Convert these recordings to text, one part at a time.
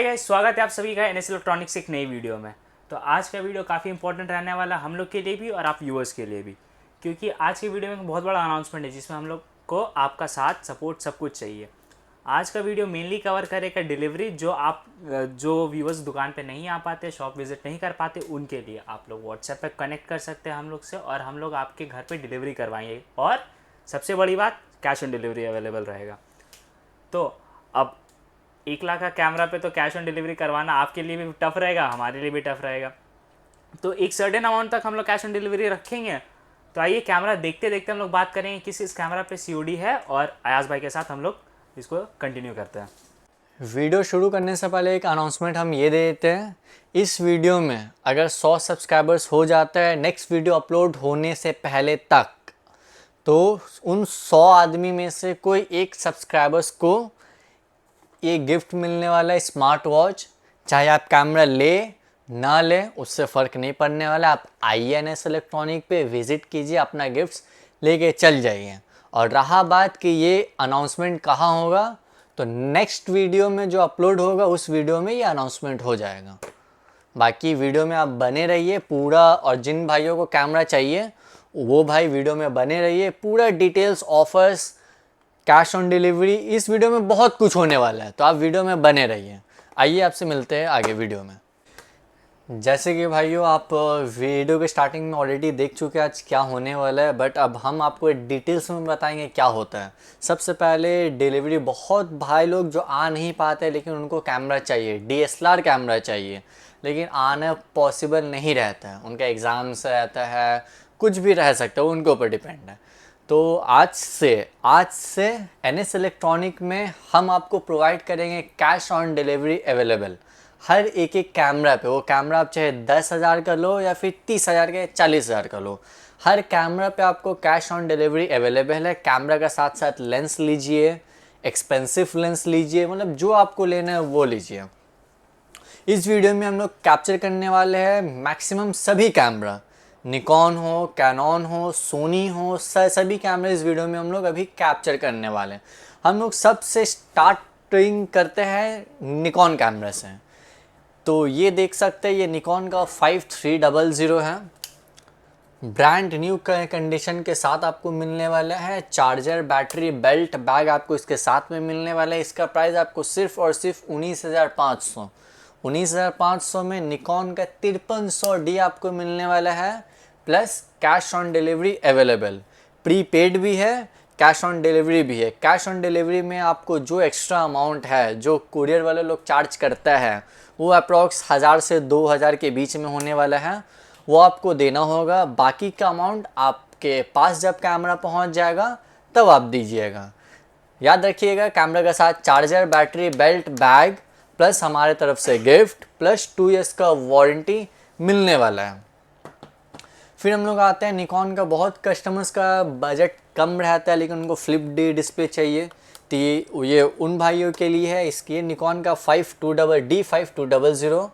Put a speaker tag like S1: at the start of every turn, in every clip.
S1: Hi guys, स्वागत है आप सभी का एनएस इलेक्ट्रॉनिक्स एक नई वीडियो में। तो आज का वीडियो काफ़ी इंपॉर्टेंट रहने वाला हम लोग के लिए भी और आप व्यूअर्स के लिए भी, क्योंकि आज की वीडियो में एक बहुत बड़ा अनाउंसमेंट है जिसमें हम लोग को आपका साथ सपोर्ट सब कुछ चाहिए। आज का वीडियो मेनली कवर करेगा डिलीवरी, जो व्यूअर्स दुकान पे नहीं आ पाते, शॉप विजिट नहीं कर पाते, उनके लिए आप लोग व्हाट्सएप पे कनेक्ट कर सकते हैं हम लोग से और हम लोग आपके घर पे डिलीवरी करवाएंगे। और सबसे बड़ी बात, कैश ऑन डिलीवरी अवेलेबल रहेगा। तो अब 1 लाख का कैमरा पे तो कैश ऑन डिलीवरी करवाना आपके लिए भी टफ रहेगा, हमारे लिए भी टफ रहेगा। तो एक सर्टेन अमाउंट तक हम लोग कैश ऑन डिलीवरी रखेंगे। तो आइए कैमरा देखते देखते हम लोग बात करेंगे किस इस कैमरा पे सीओडी है, और अयाज भाई के साथ हम लोग इसको कंटिन्यू करते हैं।
S2: वीडियो शुरू करने से पहले एक अनाउंसमेंट हम ये दे देते हैं। इस वीडियो में अगर 100 सब्सक्राइबर्स हो जाता है नेक्स्ट वीडियो अपलोड होने से पहले तक, तो उन 100 आदमी में से कोई एक सब्सक्राइबर्स को ये गिफ्ट मिलने वाला है, स्मार्ट वॉच। चाहे आप कैमरा ले ना ले उससे फ़र्क नहीं पड़ने वाला। आप आइए एनएस इलेक्ट्रॉनिक पे विज़िट कीजिए, अपना गिफ्ट्स लेके चल जाइए। और रहा बात कि ये अनाउंसमेंट कहाँ होगा, तो नेक्स्ट वीडियो में जो अपलोड होगा उस वीडियो में ये अनाउंसमेंट हो जाएगा। बाकी वीडियो में आप बने रहिए पूरा, और जिन भाइयों को कैमरा चाहिए वो भाई वीडियो में बने रहिए। पूरा details, offers, cash on delivery, इस वीडियो में बहुत कुछ होने वाला है, तो आप वीडियो में बने रहिए। आइए आपसे मिलते हैं आगे वीडियो में। जैसे कि भाइयों आप वीडियो के स्टार्टिंग में ऑलरेडी देख चुके हैं आज क्या होने वाला है, बट अब हम आपको डिटेल्स में बताएंगे क्या होता है। सबसे पहले डिलीवरी, बहुत भाई लोग जो आ नहीं पाते लेकिन उनको कैमरा चाहिए, डीएसएलआर कैमरा चाहिए, लेकिन आना पॉसिबल नहीं रहता है, उनका एग्ज़ाम्स रहता है, कुछ भी रह सकता है, उनके ऊपर डिपेंड है। तो आज से एनएस इलेक्ट्रॉनिक में हम आपको प्रोवाइड करेंगे कैश ऑन डिलीवरी अवेलेबल हर एक कैमरा पे। वो कैमरा आप चाहे 10,000 का लो या फिर 30,000 का, 40,000 का लो, हर कैमरा पे आपको कैश ऑन डिलीवरी अवेलेबल है। कैमरा का साथ साथ लेंस लीजिए, एक्सपेंसिव लेंस लीजिए, मतलब जो आपको लेना है वो लीजिए। इस वीडियो में हम लोग कैप्चर करने वाले हैं मैक्सिमम सभी कैमरा, निकॉन हो, कैनॉन हो, सोनी हो, सभी कैमरे इस वीडियो में हम लोग अभी कैप्चर करने वाले हैं। हम लोग सबसे स्टार्टिंग करते हैं निकॉन कैमरा से। तो ये देख सकते हैं, ये निकॉन का 5300 है, ब्रांड न्यू कंडीशन के साथ आपको मिलने वाला है। चार्जर, बैटरी, बेल्ट, बैग आपको इसके साथ में मिलने वाला है। इसका प्राइस आपको सिर्फ और सिर्फ 19,500 में निकॉन का 5300D आपको मिलने वाला है, plus cash on delivery available. Prepaid भी है, कैश ऑन डिलीवरी भी है। कैश ऑन डिलीवरी में आपको जो एक्स्ट्रा अमाउंट है जो कुरियर वाले लोग चार्ज करता है वो अप्रॉक्स 1000 से 2000 के बीच में होने वाला है, वो आपको देना होगा। बाकी का अमाउंट आपके पास जब कैमरा पहुंच जाएगा तब आप दीजिएगा। याद रखिएगा, कैमरा के साथ charger, battery, belt, bag, plus हमारे तरफ से गिफ्ट, प्लस 2 ईयर्स का वारंटी मिलने वाला है। फिर हम लोग आते हैं निकॉन का, बहुत कस्टमर्स का बजट कम रहता है लेकिन उनको फ्लिप डी डिस्प्ले चाहिए, तो ये उन भाइयों के लिए है। इसकी निकॉन का 5200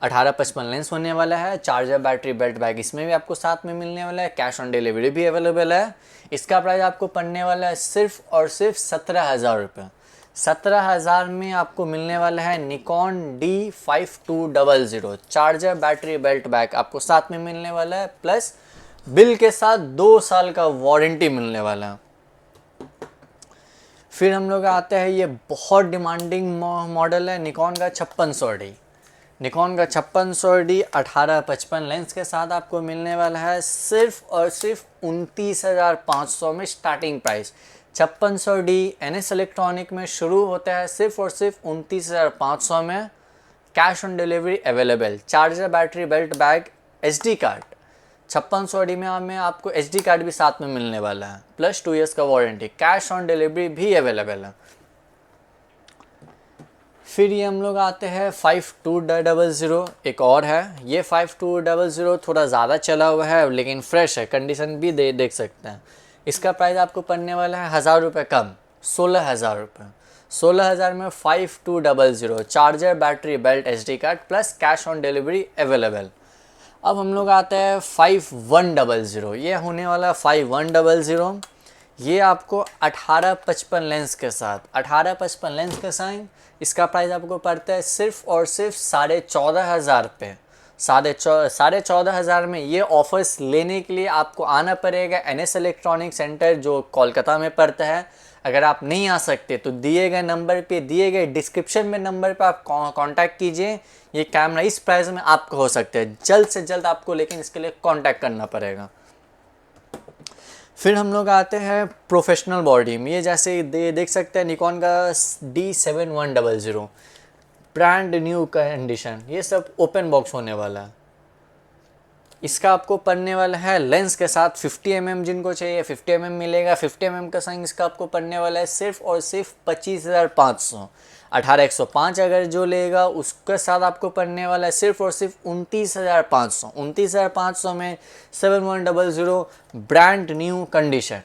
S2: 1855 लेंस होने वाला है। चार्जर, बैटरी, बेल्ट, बैग इसमें भी आपको साथ में मिलने वाला है। कैश ऑन डिलीवरी भी अवेलेबल है। इसका प्राइस आपको पड़ने वाला है सिर्फ और सिर्फ 17,000 रुपये। 17,000 में आपको मिलने वाला है Nikon D5200। Charger, battery, belt, bag आपको साथ में मिलने वाला है, प्लस बिल के साथ 2 साल का वारंटी मिलने वाला है। फिर हम लोग आते हैं, ये बहुत डिमांडिंग मॉडल है निकॉन का 5600D। निकॉन का 5600D 1855 लेंस के साथ आपको मिलने वाला है सिर्फ और सिर्फ 29,500 में starting price. 5600D NS electronic में शुरू होता है सिर्फ और सिर्फ 29,500 में। Cash on delivery available. Charger, battery, belt, bag, SD card. 5600D में आपको SD कार्ड भी साथ में मिलने वाला है, प्लस 2 ईयर्स का वारंटी। कैश ऑन डिलीवरी भी अवेलेबल है। फिर ये हम लोग आते हैं 5200, एक और है। ये 5200 थोड़ा ज़्यादा चला हुआ है लेकिन फ्रेश है, कंडीशन भी देख सकते हैं। इसका प्राइस आपको पड़ने वाला है 1000 रुपये कम, 16,000 रुपये। 16,000 में 5200, charger, battery, belt, SD card, plus cash on delivery available. अब हम लोग आते हैं 5100। ये होने वाला 5100। ये आपको 18-55 लेंस के साथ 18-55 लेंस के साथ इसका प्राइस आपको पड़ता है सिर्फ और सिर्फ 14,500 पे। 14,500 में ये ऑफर्स लेने के लिए आपको आना पड़ेगा NS इलेक्ट्रॉनिक सेंटर जो कोलकाता में पड़ता है। अगर आप नहीं आ सकते तो दिए गए नंबर पे, दिए गए डिस्क्रिप्शन में नंबर पे आप कांटेक्ट कीजिए। ये कैमरा इस प्राइस में आपको हो सकता है जल्द से जल्द आपको, लेकिन इसके लिए कांटेक्ट करना पड़ेगा। फिर हम लोग आते हैं प्रोफेशनल बॉडी में। ये जैसे देख सकते हैं निकॉन का D7100 ब्रांड न्यू कंडीशन, ये सब ओपन बॉक्स होने वाला है। इसका आपको पड़ने वाला है लेंस के साथ 50 mm, जिनको चाहिए 50 mm मिलेगा। 50 mm का साइज इसका आपको पड़ने वाला है सिर्फ और सिर्फ 25,500। 18-105 अगर जो लेगा उसके साथ आपको पड़ने वाला है सिर्फ और सिर्फ 29,500। 29,500 में 7100 ब्रांड न्यू कंडीशन।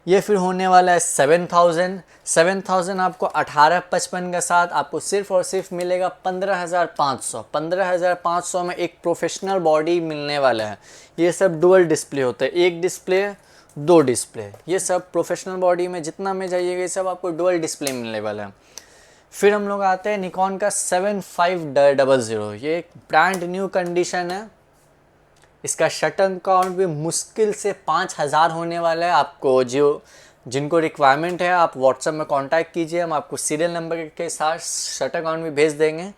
S2: ये फिर होने वाला है 7,000 आपको 18-55 के साथ आपको सिर्फ और सिर्फ मिलेगा 15,500। 15,500 में एक प्रोफेशनल बॉडी मिलने वाला है। ये सब डुअल डिस्प्ले होता है, एक डिस्प्ले 2 डिस्प्ले। ये सब प्रोफेशनल बॉडी में जितना में जाइएगा ये सब आपको डुअल डिस्प्ले मिलने वाला है। फिर हम लोग आते हैं निकॉन का 7500। ये एक ब्रांड न्यू कंडीशन है। इसका शटर काउंट भी मुश्किल से 5,000 होने वाला है। आपको जिनको रिक्वायरमेंट है आप व्हाट्सएप में कांटेक्ट कीजिए, हम आपको सीरियल नंबर के साथ शटर काउंट भी भेज देंगे।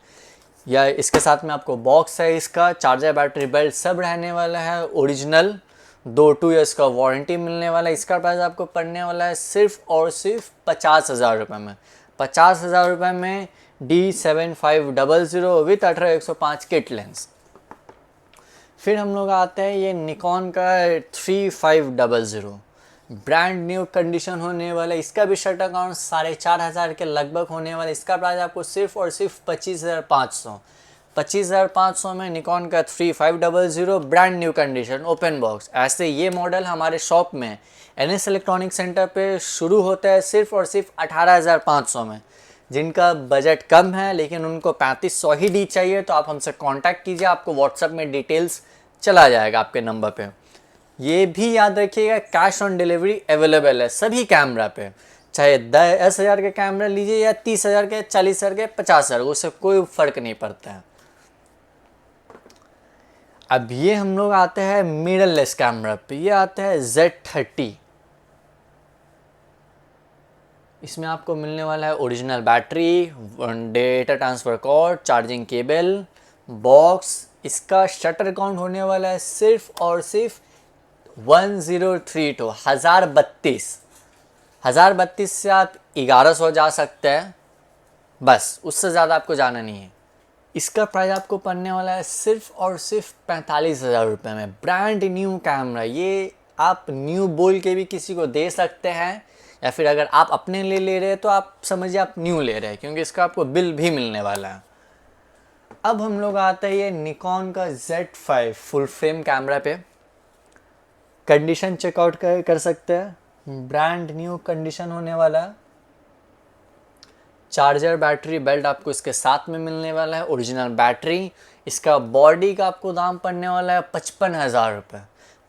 S2: या इसके साथ में आपको बॉक्स है, इसका चार्जर, बैटरी, बेल्ट सब रहने वाला है ओरिजिनल। 2 ईयर्स का वारंटी मिलने वाला है। इसका प्राइस आपको पड़ने वाला है सिर्फ और सिर्फ 50,000 रुपये में। 50,000 रुपये में D7500 विथ 18-105 किट लेंस। फिर हम लोग आते हैं ये निकॉन का 3500 ब्रांड न्यू कंडीशन होने वाला। इसका भी शटर काउंट 4,500 के लगभग होने वाला। इसका प्राइस आपको सिर्फ और सिर्फ 25,500। 25,500 में निकॉन का 3500 brand new condition open box. ऐसे ये मॉडल हमारे शॉप में NS इलेक्ट्रॉनिक सेंटर पे शुरू होता है सिर्फ और सिर्फ 18,500 में। जिनका बजट कम है लेकिन उनको 3500 ही डी चाहिए तो आप हमसे कांटेक्ट कीजिए, आपको व्हाट्सएप में डिटेल्स चला जाएगा आपके नंबर पे। ये भी याद रखिएगा कैश ऑन डिलीवरी अवेलेबल है सभी कैमरा पे, चाहे 10,000 के कैमरा लीजिए या 30,000 के, 40,000 के, 50,000, उससे कोई फ़र्क नहीं पड़ता है। अब ये हम लोग आते हैं मिररलेस कैमरा पे। ये आता है Z30। इसमें आपको मिलने वाला है original battery, data transfer cord, charging cable, box. इसका शटर काउंट होने वाला है सिर्फ और सिर्फ 1032 1032। 1032 से आप 1100 जा सकते हैं, बस उससे ज़्यादा आपको जाना नहीं है। इसका प्राइस आपको पड़ने वाला है सिर्फ और सिर्फ 45,000 रुपये में। Brand new camera. ये आप न्यू बोल के भी किसी को दे सकते हैं, या फिर अगर आप अपने लिए ले रहे हैं तो आप समझिए आप न्यू ले रहे हैं, क्योंकि इसका आपको बिल भी मिलने वाला है। अब हम लोग आते हैं ये निकॉन का Z5 फुल फ्रेम कैमरा पे। कंडीशन चेकआउट कर सकते हैं, ब्रांड न्यू कंडीशन होने वाला है। चार्जर, बैटरी, बेल्ट आपको इसके साथ में मिलने वाला है, ओरिजिनल बैटरी। इसका बॉडी का आपको दाम पड़ने वाला है 55,000 रुपये।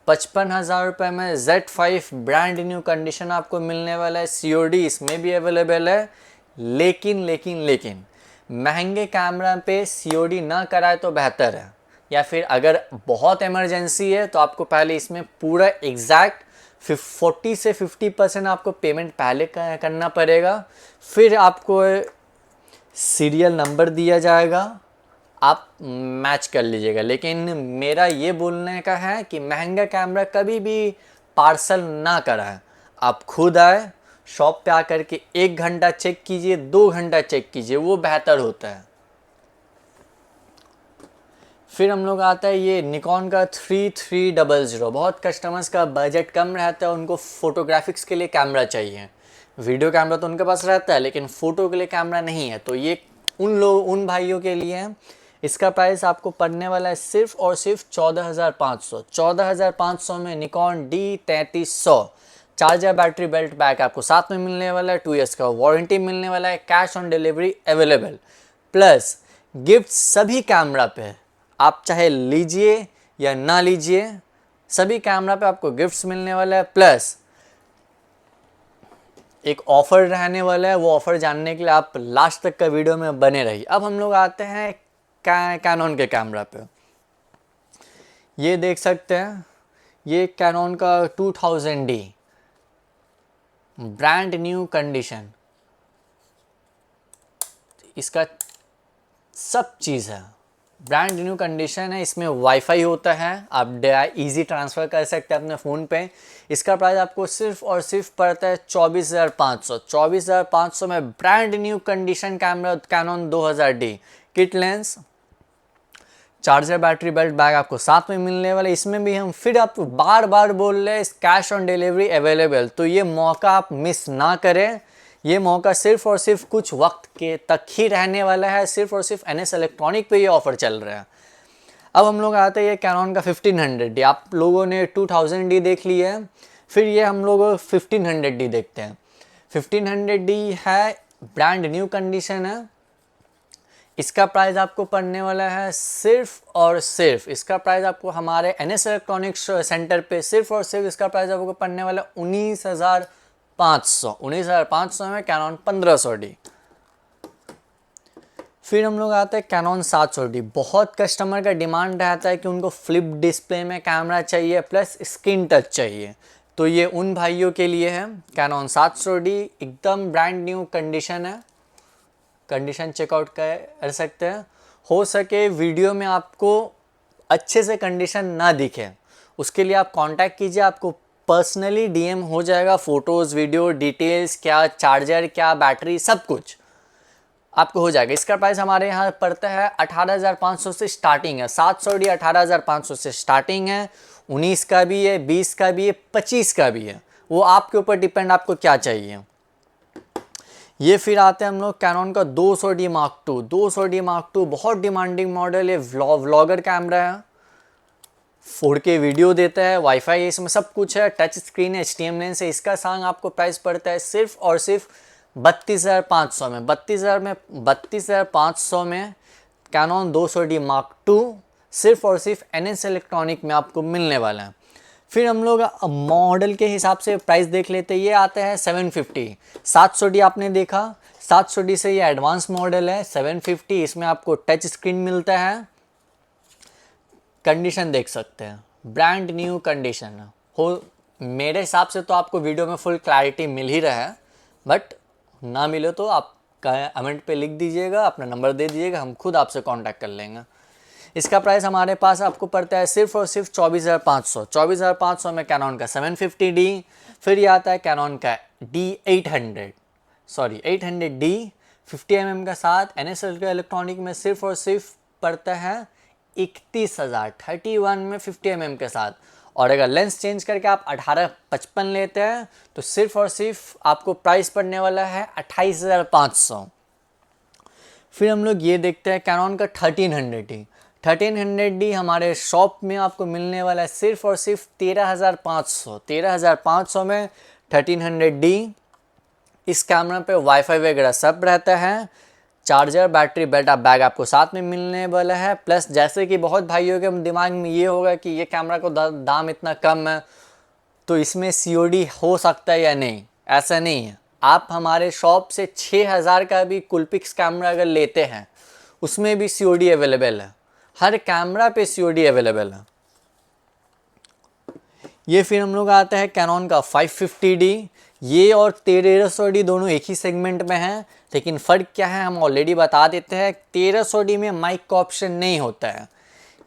S2: 55,000 रुपये में Z5 ब्रांड न्यू कंडीशन आपको मिलने वाला है। COD इसमें भी अवेलेबल है, लेकिन महंगे कैमरा पे COD ना कराए तो बेहतर है। या फिर अगर बहुत इमरजेंसी है तो आपको पहले इसमें पूरा एग्जैक्ट 40 से 50% आपको पेमेंट पहले करना पड़ेगा, फिर आपको सीरियल नंबर दिया जाएगा, आप मैच कर लीजिएगा। लेकिन मेरा ये बोलने का है कि महंगा कैमरा कभी भी पार्सल ना कराएं। आप खुद आए शॉप पे आकर के 1 घंटा चेक कीजिए, 2 घंटा चेक कीजिए, वो बेहतर होता है। फिर हम लोग आता है ये निकॉन का 3300। बहुत कस्टमर्स का बजट कम रहता है, उनको फोटोग्राफिक्स के लिए कैमरा चाहिए। वीडियो कैमरा तो उनके पास रहता है लेकिन फ़ोटो के लिए कैमरा नहीं है, तो ये उन भाइयों के लिए है। इसका प्राइस आपको पड़ने वाला है सिर्फ और सिर्फ 14,500। 14,500 में Nikon D3300। Charger, battery, belt, bag आपको साथ में मिलने वाला है। 2 ईयर्स का वारंटी मिलने वाला है। Cash on delivery available, plus gift सभी कैमरा पे। आप चाहे लीजिए या ना लीजिए, सभी कैमरा पे आपको गिफ्ट्स मिलने वाला है। प्लस एक ऑफ़र रहने वाला है, वो ऑफ़र जानने के लिए आप लास्ट तक का वीडियो में बने रहिए। अब हम लोग आते हैं कैनन के कैमरा पे। ये देख सकते हैं, ये कैनन का 2000D ब्रांड न्यू कंडीशन, इसका सब चीज़ है, ब्रांड न्यू कंडीशन है। इसमें वाईफाई होता है, आप इजी ट्रांसफ़र कर सकते हैं अपने फ़ोन पे। इसका प्राइस आपको सिर्फ और सिर्फ पड़ता है 24,500। 24,500 में brand new condition camera Canon 2000D, kit lens, charger, battery, belt, bag आपको साथ में मिलने वाला है। इसमें भी हम फिर आप बार बार बोल रहे हैं कैश ऑन डिलीवरी अवेलेबल, तो ये मौका आप मिस ना करें। ये मौका सिर्फ और सिर्फ कुछ वक्त के तक ही रहने वाला है, सिर्फ और सिर्फ NS इलेक्ट्रॉनिक पे ये ऑफ़र चल रहा है। अब हम लोग आते हैं ये कैनन का 1500D। आप लोगों ने 2000D देख लिया है, फिर ये हम लोग 1500D देखते हैं। 1500D है, ब्रांड न्यू कंडीशन है। इसका प्राइस आपको पड़ने वाला है सिर्फ और सिर्फ, इसका प्राइस आपको हमारे NS इलेक्ट्रॉनिक्स सेंटर पे सिर्फ और सिर्फ इसका प्राइस आपको पड़ने वाला 19,500। 19,500 में कैनन 1500D। फिर हम लोग आते हैं कैनन 700D। बहुत कस्टमर का डिमांड रहता है कि उनको फ्लिप डिस्प्ले में कैमरा चाहिए प्लस स्क्रीन टच चाहिए, तो ये उन भाइयों के लिए है। कैनन 700D एकदम ब्रांड न्यू कंडीशन है, कंडीशन चेकआउट कर सकते हैं। हो सके वीडियो में आपको अच्छे से कंडीशन ना दिखे, उसके लिए आप कांटेक्ट कीजिए, आपको पर्सनली DM हो जाएगा, फ़ोटोज़, वीडियो, डिटेल्स, क्या चार्जर, क्या बैटरी, सब कुछ आपको हो जाएगा। इसका प्राइस हमारे यहाँ पड़ता है 18,500 से स्टार्टिंग है। 700D 18,500 से स्टार्टिंग है। 19 का भी है, 20 का भी है, 25 का भी है, वो आपके ऊपर डिपेंड, आपको क्या चाहिए। ये फिर आते हैं हम लोग कैनन का 200D Mark II। 200D Mark II बहुत डिमांडिंग मॉडल है, व्लॉगर कैमरा है, 4K वीडियो देता है, वाईफाई इसमें सब कुछ है, टच स्क्रीन है, HTM लेंस है। इसका सांग आपको प्राइस पड़ता है सिर्फ और सिर्फ 32,500 में। 32,500 में कैनन 200D Mark II सिर्फ और सिर्फ NS इलेक्ट्रॉनिक में आपको मिलने वाला है। फिर हम लोग मॉडल के हिसाब से प्राइस देख लेते हैं। ये आता है 750। 700D आपने देखा, 700D से ये एडवांस मॉडल है। 750 इसमें आपको टच स्क्रीन मिलता है, कंडीशन देख सकते हैं, ब्रांड न्यू कंडीशन हो। मेरे हिसाब से तो आपको वीडियो में फुल क्लैरिटी मिल ही रहा है, बट ना मिले तो आप कमेंट पे लिख दीजिएगा, अपना नंबर दे दीजिएगा, हम खुद आपसे कांटेक्ट कर लेंगे। इसका प्राइस हमारे पास आपको पड़ता है सिर्फ और सिर्फ 24,500। 24,500 में कैनन का 750D। फिर ये आता है कैनन का 800D 50mm का साथ NS इलेक्ट्रॉनिक में सिर्फ और सिर्फ पड़ता है 31,000। 31 में 50mm के साथ। और अगर लेंस चेंज करके आप 18-55 लेते हैं तो सिर्फ और सिर्फ आपको प्राइस पड़ने वाला है 28,500। फिर हम लोग ये देखते हैं कैनन का 1300D। 1300D हमारे शॉप में आपको मिलने वाला है सिर्फ और सिर्फ 13,500। 13,500 में 1300D। इस कैमरा पे वाईफाई वगैरह सब रहता है, चार्जर, बैटरी, बेल्ट, बैग आपको साथ में मिलने वाला है। प्लस जैसे कि बहुत भाइयों के दिमाग में ये होगा कि ये कैमरा को दाम इतना कम है तो इसमें COD हो सकता है या नहीं, ऐसा नहीं है। आप हमारे शॉप से 6,000 का भी कूलपिक्स कैमरा अगर लेते हैं उसमें भी COD अवेलेबल है, हर कैमरा पे COD अवेलेबल है। ये फिर हम लोग आता है कैनन का 550D। ये और 1300D दोनों एक ही सेगमेंट में हैं, लेकिन फ़र्क क्या है हम ऑलरेडी बता देते हैं। 1300D में माइक का ऑप्शन नहीं होता है।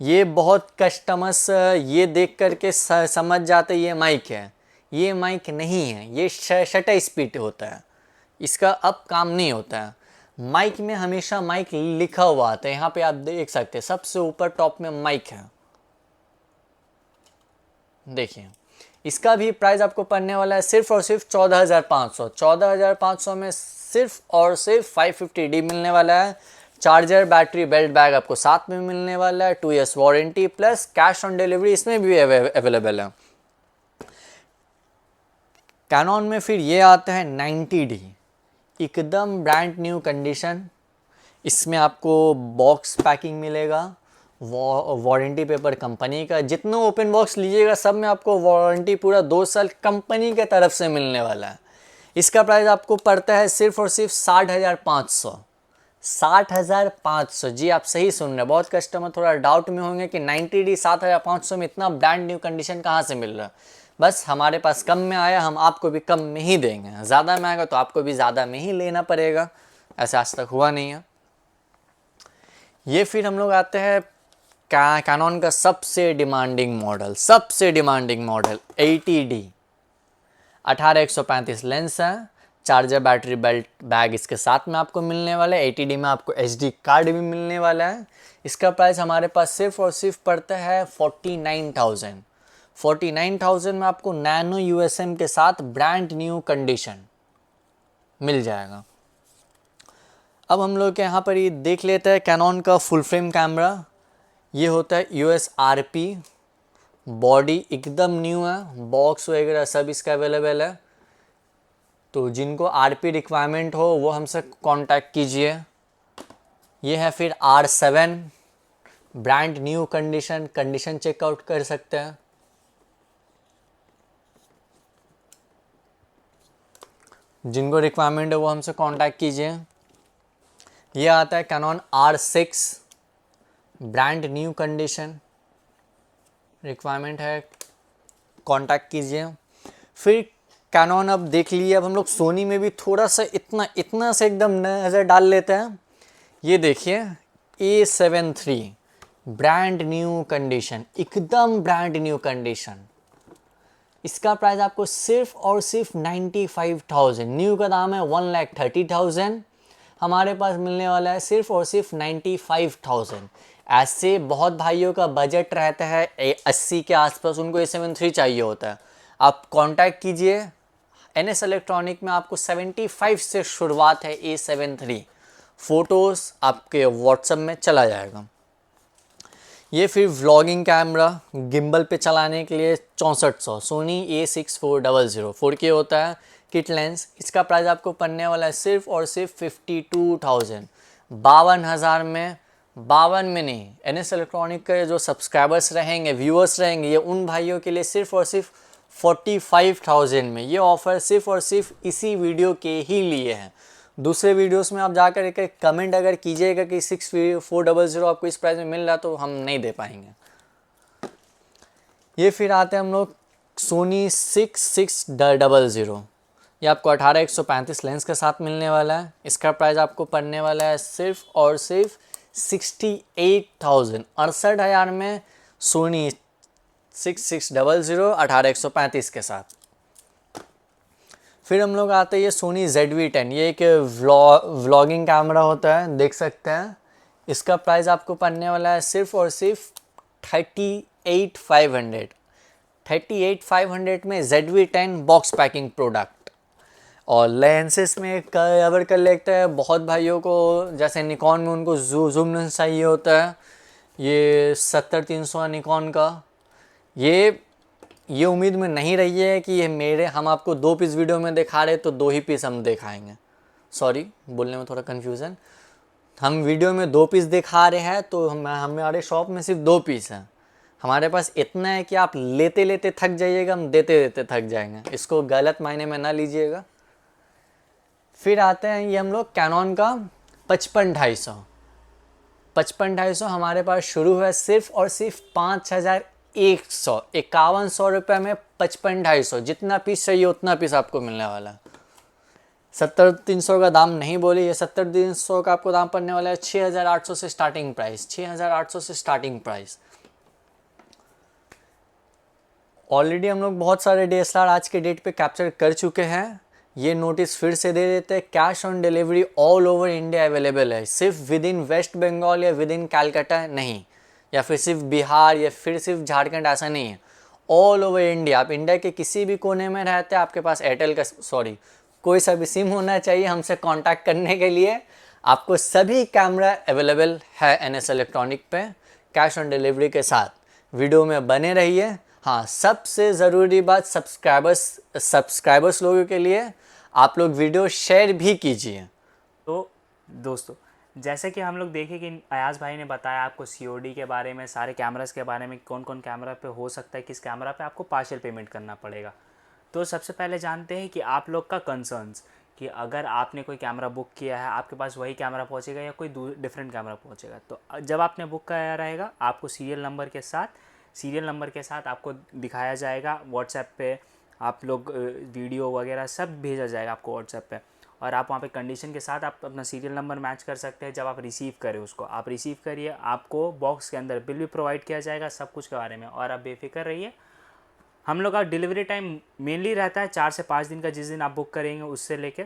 S2: ये बहुत कस्टमर्स ये देख करके समझ जाते ये माइक है, ये माइक नहीं है, ये शटर स्पीड होता है, इसका अब काम नहीं होता है। माइक में हमेशा माइक लिखा हुआ आता है, यहाँ पे आप देख सकते हैं सबसे ऊपर टॉप में माइक है, देखिए। इसका भी प्राइस आपको पड़ने वाला है सिर्फ और सिर्फ 14,500। 14,500 में सिर्फ और सिर्फ 550D मिलने वाला है। चार्जर, बैटरी, बेल्ट, बैग आपको साथ में मिलने वाला है। 2 years warranty plus cash on delivery इसमें भी अवेलेबल है। कैनन में फिर ये आता है 90D, एकदम ब्रांड न्यू कंडीशन। इसमें आपको बॉक्स पैकिंग मिलेगा, वारंटी पेपर कंपनी का, जितना ओपन बॉक्स लीजिएगा सब में आपको वारंटी पूरा 2 साल कंपनी के तरफ से मिलने वाला है। इसका प्राइस आपको पड़ता है सिर्फ और सिर्फ 60,500। 60,500, जी आप सही सुन रहे हैं। बहुत कस्टमर थोड़ा डाउट में होंगे कि 90D 7,500 में इतना ब्रांड न्यू कंडीशन कहाँ से मिल रहा है। बस हमारे पास कम में आया, हम आपको भी कम में ही देंगे। ज़्यादा में आएगा तो आपको भी ज़्यादा में ही लेना पड़ेगा, ऐसा आज तक हुआ नहीं है। ये फिर हम लोग आते हैं कैनन का सबसे डिमांडिंग मॉडल, 80D 18-135 लेंस है, चार्जर बैटरी बेल्ट बैग इसके साथ में आपको मिलने वाला है। 80D में आपको SD कार्ड भी मिलने वाला है। इसका प्राइस हमारे पास सिर्फ और सिर्फ पड़ता है 49,000। 49,000 में आपको नैनो USM के साथ ब्रांड न्यू कंडीशन मिल जाएगा। अब हम लोग के यहाँ पर ये देख लेते हैं कैनन का फुल फ्रेम कैमरा। ये होता है USRP, बॉडी एकदम न्यू है, बॉक्स वगैरह सब इसका अवेलेबल है। तो जिनको RP रिक्वायरमेंट हो वो हमसे कांटेक्ट कीजिए। ये है फिर R7, brand new condition checkout कर सकते हैं। जिनको रिक्वायरमेंट है वो हमसे कांटेक्ट कीजिए। ये आता है Canon R6, brand new condition, requirement है कांटेक्ट कीजिए। फिर कैनन अब देख लिए, अब हम लोग सोनी में भी थोड़ा सा इतना से एकदम नज़र डाल लेते हैं। ये देखिए A7 III, brand new condition, एकदम ब्रांड न्यू कंडीशन। इसका प्राइस आपको सिर्फ और सिर्फ 95,000, न्यू का दाम है 1,30,000, हमारे पास मिलने वाला है सिर्फ और सिर्फ 95,000। ऐसे बहुत भाइयों का बजट रहता है 80 के आसपास, उनको A7 III चाहिए होता है। आप कांटेक्ट कीजिए, NS इलेक्ट्रॉनिक में आपको 75 से शुरुआत है A7 III। फ़ोटोज़ आपके व्हाट्सएप में चला जाएगा। ये फिर व्लॉगिंग कैमरा गिम्बल पे चलाने के लिए 6400, सोनी A6400 4K होता है, किट लेंस। इसका प्राइस आपको पड़ने वाला है सिर्फ और सिर्फ 52,000, 52,000 में, 52 में नहीं। NS इलेक्ट्रॉनिक के जो सब्सक्राइबर्स रहेंगे, व्यूअर्स रहेंगे, ये उन भाइयों के लिए सिर्फ और सिर्फ 45,000 में। ये ऑफ़र सिर्फ और सिर्फ इसी वीडियो के ही लिए है। दूसरे वीडियोस में आप जाकर एक कमेंट अगर कीजिएगा कि 6400 आपको इस प्राइस में मिल रहा, तो हम नहीं दे पाएंगे। ये फिर आते हैं हम लोग सोनी 6600, ये आपको 18-135 लेंस के साथ मिलने वाला है। इसका प्राइस आपको पड़ने वाला है सिर्फ और सिर्फ 68,000, 68,000 में सोनी 6600 18-135 के साथ। फिर हम लोग आते हैं ये सोनी ZV-10, ये एक व्लॉगिंग कैमरा होता है, देख सकते हैं। इसका प्राइस आपको पड़ने वाला है सिर्फ और सिर्फ 38,500, 38,500 में ZV-10 बॉक्स पैकिंग प्रोडक्ट। और लेंसेस में कवर कर लेते हैं। बहुत भाइयों को जैसे निकॉन में उनको जूम लेंस चाहिए होता है, ये 70-300 निकॉन का। ये उम्मीद में नहीं रही है कि ये हम आपको 2 पीस वीडियो में दिखा रहे तो 2 ही पीस हम दिखाएंगे। सॉरी, बोलने में थोड़ा कन्फ्यूज़न। हम वीडियो में 2 पीस दिखा रहे हैं तो हमारे शॉप में सिर्फ 2 पीस हैं। हमारे पास इतना है कि आप लेते लेते थक जाइएगा, हम देते देते थक जाएंगे, इसको गलत मायने में ना लीजिएगा। फिर आते हैं ये हम लोग कैनन का 55-250, 55-250 हमारे पास शुरू है सिर्फ और सिर्फ 5,151 रुपये में। 55-250, जितना पीस चाहिए उतना पीस आपको मिलने वाला है। 70-300 का दाम नहीं बोले, ये 70-300 का आपको दाम पड़ने वाला है 6,800 से स्टार्टिंग प्राइस, 6,800 से स्टार्टिंग प्राइस। ऑलरेडी हम लोग बहुत सारे DSLR आज के डेट पे कैप्चर कर चुके हैं। ये नोटिस फिर से दे देते हैं, cash on delivery all over India available है, सिर्फ विद इन वेस्ट बंगाल या विद इन कैलकाटा नहीं, या फिर सिर्फ बिहार या फिर सिर्फ झारखंड, ऐसा नहीं है। ऑल ओवर इंडिया, आप इंडिया के किसी भी कोने में रहते हैं, आपके पास एयरटेल का कोई सा भी सिम होना चाहिए हमसे कांटेक्ट करने के लिए। आपको सभी कैमरा अवेलेबल है NS इलेक्ट्रॉनिक पे, कैश ऑन डिलीवरी के साथ। वीडियो में बने रहिए। हाँ, सबसे ज़रूरी बात, सब्सक्राइबर्स लोगों के लिए आप लोग वीडियो शेयर भी कीजिए।
S1: तो दोस्तों, जैसे कि हम लोग देखें कि अयाज भाई ने बताया आपको COD के बारे में, सारे कैमरास के बारे में, कौन कौन कैमरा पे हो सकता है, किस कैमरा पे आपको पार्शियल पेमेंट करना पड़ेगा। तो सबसे पहले जानते हैं कि आप लोग का कंसर्न्स, कि अगर आपने कोई कैमरा बुक किया है आपके पास वही कैमरा पहुंचेगा या कोई डिफरेंट कैमरा पहुंचेगा। तो जब आपने बुक कराया रहेगा आपको सीरियल नंबर के साथ आपको दिखाया जाएगा व्हाट्सएप पे, आप लोग वीडियो वगैरह सब भेजा जाएगा आपको व्हाट्सएप पे, और आप वहाँ पे कंडीशन के साथ आप अपना सीरियल नंबर मैच कर सकते हैं। जब आप रिसीव करें उसको, आप रिसीव करिए, आपको बॉक्स के अंदर बिल भी प्रोवाइड किया जाएगा सब कुछ के बारे में, और आप बेफिक्र रहिए। हम लोग का डिलीवरी टाइम मेनली रहता है 4 से 5 दिन का, जिस दिन आप बुक करेंगे उससे लेके,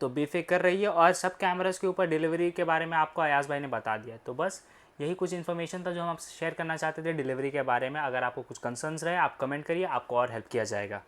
S1: तो बेफिक्र रहिए। और सब कैमरास के ऊपर डिलीवरी के बारे में आपको अयाज भाई ने बता दिया। तो बस यही कुछ इन्फॉर्मेशन था जो हम आपसे शेयर करना चाहते थे डिलीवरी के बारे में। अगर आपको कुछ कंसर्न्स रहे आप कमेंट करिए, आपको और हेल्प किया जाएगा।